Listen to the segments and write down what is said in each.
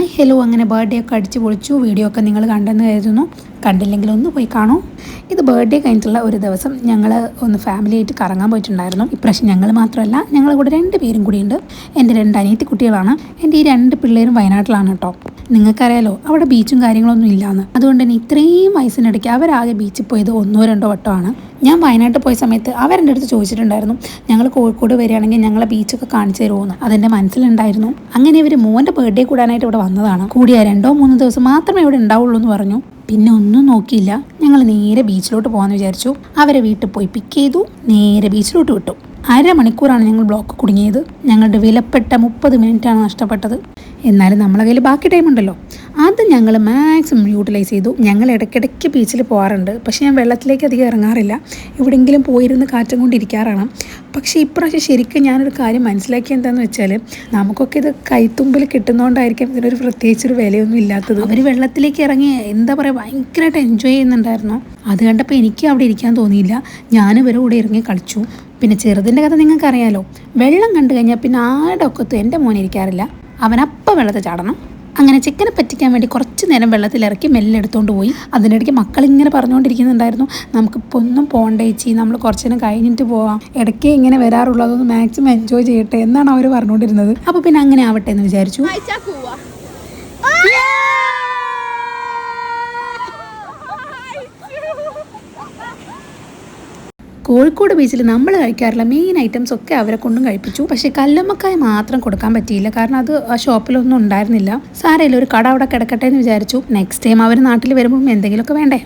Hi hello, അങ്ങനെ birthday ഒക്കെ അടിച്ച് പൊളിച്ചു. വീഡിയോ ഒക്കെ നിങ്ങൾ കണ്ടെന്ന് കരുതുന്നു. കണ്ടില്ലെങ്കിൽ ഒന്ന് പോയി കാണൂ. ഇത് ബർത്ത്ഡേ കഴിഞ്ഞിട്ടുള്ള ഒരു ദിവസം ഞങ്ങൾ ഒന്ന് ഫാമിലി ആയിട്ട് കറങ്ങാൻ പോയിട്ടുണ്ടായിരുന്നു. ഇപ്രാവശ്യം ഞങ്ങൾ മാത്രമല്ല, ഞങ്ങളുടെ കൂടെ 2 പേരും കൂടിയുണ്ട്. എൻ്റെ 2 അനിയത്തി കുട്ടികളാണ്. എൻ്റെ ഈ 2 പിള്ളേരും വയനാട്ടിലാണ് കേട്ടോ. നിങ്ങൾക്കറിയാലോ, അവിടെ ബീച്ചും കാര്യങ്ങളൊന്നും ഇല്ലയെന്ന്. അതുകൊണ്ട് തന്നെ ഇത്രയും വയസ്സിനിടയ്ക്ക് അവരാകെ ബീച്ചിൽ പോയത് 1-2 വട്ടമാണ്. ഞാൻ വയനാട്ടിൽ പോയ സമയത്ത് അവരെൻ്റെ അടുത്ത് ചോദിച്ചിട്ടുണ്ടായിരുന്നു, ഞങ്ങൾ കോഴിക്കോട് വരികയാണെങ്കിൽ ഞങ്ങളെ ബീച്ചൊക്കെ കാണിച്ചു തരുമോയെന്ന്. അതെൻ്റെ മനസ്സിലുണ്ടായിരുന്നു. അങ്ങനെ ഇവർ മോൻ്റെ ബർത്ത്ഡേ കൂടാനായിട്ട് ഇവിടെ വന്നതാണ്. കൂടിയ 2-3 ദിവസം മാത്രമേ ഇവിടെ ഉണ്ടാവുള്ളൂ എന്ന് പറഞ്ഞു. പിന്നെ ഒന്നും നോക്കിയില്ല, ഞങ്ങൾ നേരെ ബീച്ചിലോട്ട് പോകാമെന്ന് വിചാരിച്ചു. അവരെ വീട്ടിൽ പോയി പിക്ക് ചെയ്തു, നേരെ ബീച്ചിലോട്ട് വിട്ടു. 1/2 മണിക്കൂറാണ് ഞങ്ങൾ ബ്ലോക്ക് കുടുങ്ങിയത്. ഞങ്ങളുടെ വിലപ്പെട്ട 30 മിനിറ്റാണ് നഷ്ടപ്പെട്ടത്. എന്നാലും നമ്മളെ കയ്യിൽ ബാക്കി ടൈം ഉണ്ടല്ലോ, അത് ഞങ്ങൾ മാക്സിമം യൂട്ടിലൈസ് ചെയ്തു. ഞങ്ങൾ ഇടയ്ക്കിടയ്ക്ക് ബീച്ചിൽ പോകാറുണ്ട്, പക്ഷേ ഞാൻ വെള്ളത്തിലേക്ക് അധികം ഇറങ്ങാറില്ല. എവിടെയെങ്കിലും പോയിരുന്ന് കാറ്റും കൊണ്ടിരിക്കാറാണ്. പക്ഷേ ഇപ്രാവശ്യം ശരിക്കും ഞാനൊരു കാര്യം മനസ്സിലാക്കി എന്താണെന്ന് വെച്ചാൽ, നമുക്കൊക്കെ ഇത് കൈത്തുമ്പിൽ കിട്ടുന്നതുകൊണ്ടായിരിക്കും ഇതിനൊരു പ്രത്യേകിച്ചൊരു വിലയൊന്നും ഇല്ലാത്തത്. അവർ വെള്ളത്തിലേക്ക് ഇറങ്ങി എന്താ പറയുക, ഭയങ്കരമായിട്ട് എൻജോയ് ചെയ്യുന്നുണ്ടായിരുന്നു. അത് കണ്ടപ്പോൾ എനിക്ക് അവിടെ ഇരിക്കാൻ തോന്നിയില്ല. ഞാനും ഇവരുടെ കൂടെ ഇറങ്ങി കളിച്ചു. പിന്നെ ചെറുതിൻ്റെ കഥ നിങ്ങൾക്കറിയാലോ, വെള്ളം കണ്ടു കഴിഞ്ഞാൽ പിന്നെ ആരുടെ ഒക്കത്തും എൻ്റെ മോൻ ഇരിക്കാറില്ല. അവനപ്പം വെള്ളത്തിൽ ചാടണം. അങ്ങനെ ചിക്കനെ പറ്റിക്കാൻ വേണ്ടി കുറച്ച് നേരം വെള്ളത്തിലിറക്കി മെല്ലെ എടുത്തുകൊണ്ട് പോയി. അതിനിടയ്ക്ക് മക്കളിങ്ങനെ പറഞ്ഞുകൊണ്ടിരിക്കുന്നുണ്ടായിരുന്നു, നമുക്കിപ്പോൾ ഒന്നും പോകണ്ട ചേച്ചി, നമ്മൾ കുറച്ച് നേരം കഴിഞ്ഞിട്ട് പോവാം, ഇടയ്ക്കേ ഇങ്ങനെ വരാറുള്ളൂ, അതൊന്ന് മാക്സിമം എൻജോയ് ചെയ്യട്ടെ എന്നാണ് അവർ പറഞ്ഞുകൊണ്ടിരുന്നത്. അപ്പോൾ പിന്നെ അങ്ങനെ ആവട്ടെ എന്ന് വിചാരിച്ചു. കോഴിക്കോട് ബീച്ചിൽ നമ്മൾ കഴിക്കാറുള്ള മെയിൻ ഐറ്റംസ് ഒക്കെ അവരെ കൊണ്ടും കഴിപ്പിച്ചു. പക്ഷേ കല്ലുമ്മക്കായ മാത്രം കൊടുക്കാൻ പറ്റിയില്ല, കാരണം അത് ആ ഷോപ്പിലൊന്നും ഉണ്ടായിരുന്നില്ല. സാരമില്ല, ഒരു കട അവിടെ കിടക്കട്ടെ എന്ന് വിചാരിച്ചു. നെക്സ്റ്റ് ടൈം അവർ നാട്ടിൽ വരുമ്പോൾ എന്തെങ്കിലുമൊക്കെ വേണ്ടേ.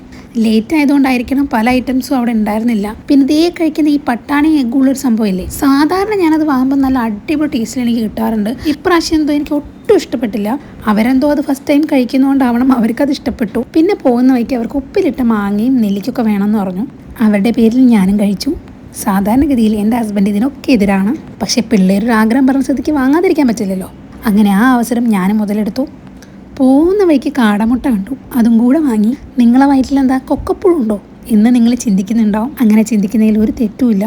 ലേറ്റ് ആയതുകൊണ്ടായിരിക്കണം പല ഐറ്റംസും അവിടെ ഉണ്ടായിരുന്നില്ല. പിന്നെ ഇതേ കഴിക്കുന്ന ഈ പട്ടാണി എഗ്ഗുള്ളൊരു സംഭവമില്ലേ, സാധാരണ ഞാനത് വാങ്ങുമ്പോൾ നല്ല അടിപൊളി ടേസ്റ്റിൽ എനിക്ക് കിട്ടാറുണ്ട്. ഇപ്രാവശ്യം എന്തോ എനിക്ക് ഒട്ടും ഇഷ്ടപ്പെട്ടില്ല. അവരെന്തോ അത് ഫസ്റ്റ് ടൈം കഴിക്കുന്നതുകൊണ്ടാവണം അവർക്കത് ഇഷ്ടപ്പെട്ടു. പിന്നെ പോകുന്ന വഴിക്ക് അവർക്ക് ഉപ്പിലിട്ട മാങ്ങയും നെല്ലിക്കൊക്കെ വേണമെന്ന് പറഞ്ഞു. അവരുടെ പേരിൽ ഞാനും കഴിച്ചു. സാധാരണഗതിയിൽ എൻ്റെ ഹസ്ബൻഡ് ഇതിനൊക്കെ എതിരാണ്. പക്ഷേ പിള്ളേരൊരു ആഗ്രഹം പറഞ്ഞ സ്ഥിതിക്ക് വാങ്ങാതിരിക്കാൻ പറ്റില്ലല്ലോ. അങ്ങനെ ആ അവസരം ഞാനും മുതലെടുത്തു. പോകുന്ന വഴിക്ക് കാടമുട്ട കണ്ടു, അതും കൂടെ വാങ്ങി. നിങ്ങളെ വയറ്റിലെന്താ കൊക്കപ്പുഴുണ്ടോ എന്ന് നിങ്ങൾ ചിന്തിക്കുന്നുണ്ടാവും. അങ്ങനെ ചിന്തിക്കുന്നതിൽ ഒരു തെറ്റുമില്ല.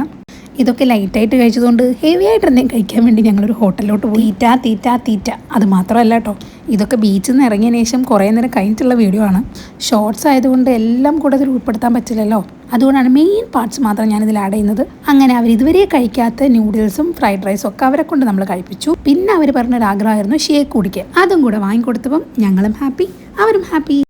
ഇതൊക്കെ ലൈറ്റായിട്ട് കഴിച്ചതുകൊണ്ട് ഹെവി ആയിട്ട് എന്തെങ്കിലും കഴിക്കാൻ വേണ്ടി ഞങ്ങളൊരു ഹോട്ടലിലോട്ട് പോയി. തീറ്റ അത് മാത്രമല്ല കേട്ടോ, ഇതൊക്കെ ബീച്ചിൽ നിന്ന് ഇറങ്ങിയതിന് ശേഷം കുറേ നേരം കഴിഞ്ഞിട്ടുള്ള വീഡിയോ ആണ്. ഷോർട്സ് ആയതുകൊണ്ട് എല്ലാം കൂടെ അതിൽ ഉൾപ്പെടുത്താൻ പറ്റില്ലല്ലോ. അതുകൊണ്ടാണ് മെയിൻ പാർട്സ് മാത്രം ഞാനിതിൽ ആഡ് ചെയ്യുന്നത്. അങ്ങനെ അവർ ഇതുവരെ കഴിക്കാത്ത നൂഡിൽസും ഫ്രൈഡ് റൈസും ഒക്കെ അവരെ കൊണ്ട് നമ്മൾ കഴിപ്പിച്ചു. പിന്നെ അവർ പറഞ്ഞൊരാഗ്രഹമായിരുന്നു ഷേക്ക് കുടിക്കാൻ. അതും കൂടെ വാങ്ങിക്കൊടുത്തപ്പം ഞങ്ങളും ഹാപ്പി, അവരും ഹാപ്പി.